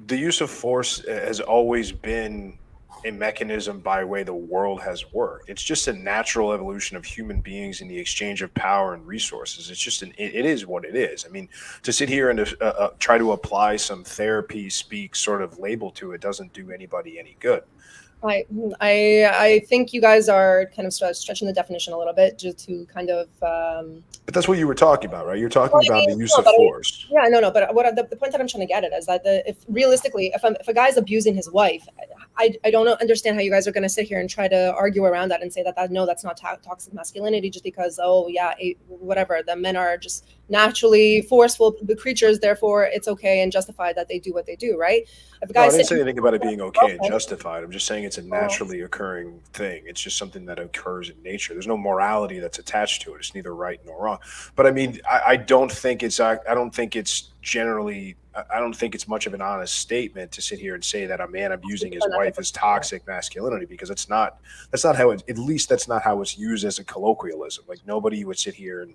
the use of force has always been a mechanism by way the world has worked. It's just a natural evolution of human beings in the exchange of power and resources. It's just it is what it is. I mean, to sit here and try to apply some therapy speak sort of label to it doesn't do anybody any good. I think you guys are kind of stretching the definition a little bit just to kind of. But that's what you were talking about, right? You're talking about the use of force. No. But what the point that I'm trying to get at is that if realistically, if a guy's abusing his wife, I don't understand how you guys are going to sit here and try to argue around that and say that no, that's not toxic masculinity just because whatever, the men are just naturally forceful creatures, therefore it's okay and justified that they do what they do, right? If a guy I didn't say anything about it being okay and justified. I'm just saying it's a naturally occurring thing. It's just something that occurs in nature. There's no morality that's attached to it. It's neither right nor wrong. But I mean, I don't think it's generally. I don't think it's much of an honest statement to sit here and say that a man abusing his wife is toxic masculinity, because that's not how it, at least that's not how it's used as a colloquialism. Like, nobody would sit here and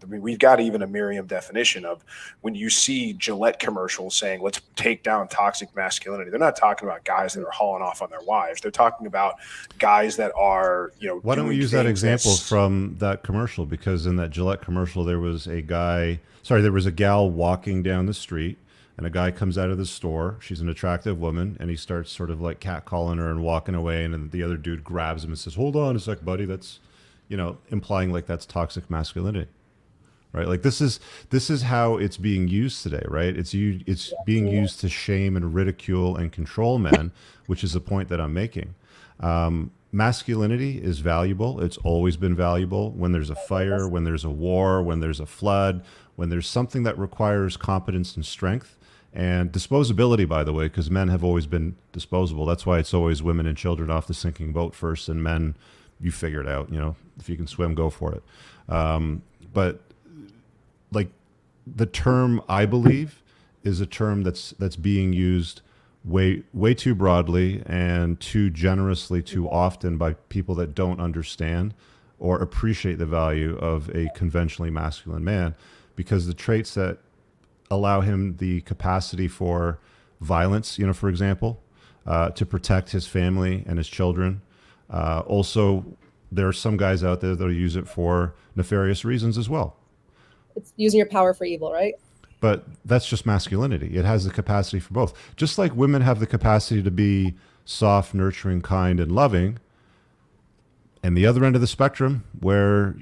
we've got even a Merriam definition of when you see Gillette commercials saying, let's take down toxic masculinity. They're not talking about guys that are hauling off on their wives. They're talking about guys that are, why don't we use that example from that commercial? Because in that Gillette commercial, there was a gal walking down the street, and a guy comes out of the store. She's an attractive woman, and he starts sort of like catcalling her and walking away, and then the other dude grabs him and says, hold on a sec, buddy. That's, implying like that's toxic masculinity, right? Like this is how it's being used today, right? It's being used to shame and ridicule and control men, which is the point that I'm making. Masculinity is valuable. It's always been valuable. When there's a fire, when there's a war, when there's a flood, when there's something that requires competence and strength and disposability, by the way, because men have always been disposable. That's why it's always women and children off the sinking boat first, and men, you figure it out. If you can swim, go for it. But like the term, I believe, is a term that's being used way too broadly and too generously too often by people that don't understand or appreciate the value of a conventionally masculine man, because the traits that allow him the capacity for violence, for example, to protect his family and his children. Also, there are some guys out there that'll use it for nefarious reasons as well. It's using your power for evil, right? But that's just masculinity. It has the capacity for both. Just like women have the capacity to be soft, nurturing, kind, and loving. And the other end of the spectrum, where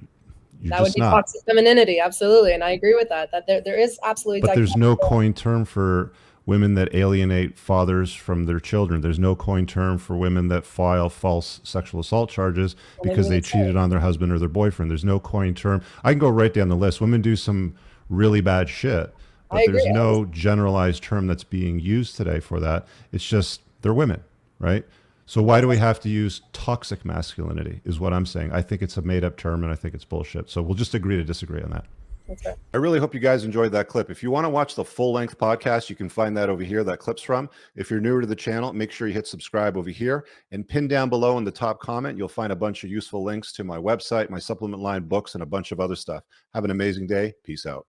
that would be toxic femininity, absolutely, and I agree with that. That there is absolutely. But there's no coined term for women that alienate fathers from their children. There's no coined term for women that file false sexual assault charges because they cheated on their husband or their boyfriend. There's no coined term. I can go right down the list. Women do some really bad shit, but there's no generalized term that's being used today for that. It's just they're women, right? So why do we have to use toxic masculinity is what I'm saying. I think it's a made-up term, and I think it's bullshit. So we'll just agree to disagree on that. That's right. I really hope you guys enjoyed that clip. If you want to watch the full-length podcast, you can find that over here, that clip's from. If you're newer to the channel, make sure you hit subscribe over here. And pinned down below in the top comment, you'll find a bunch of useful links to my website, my supplement line, books, and a bunch of other stuff. Have an amazing day. Peace out.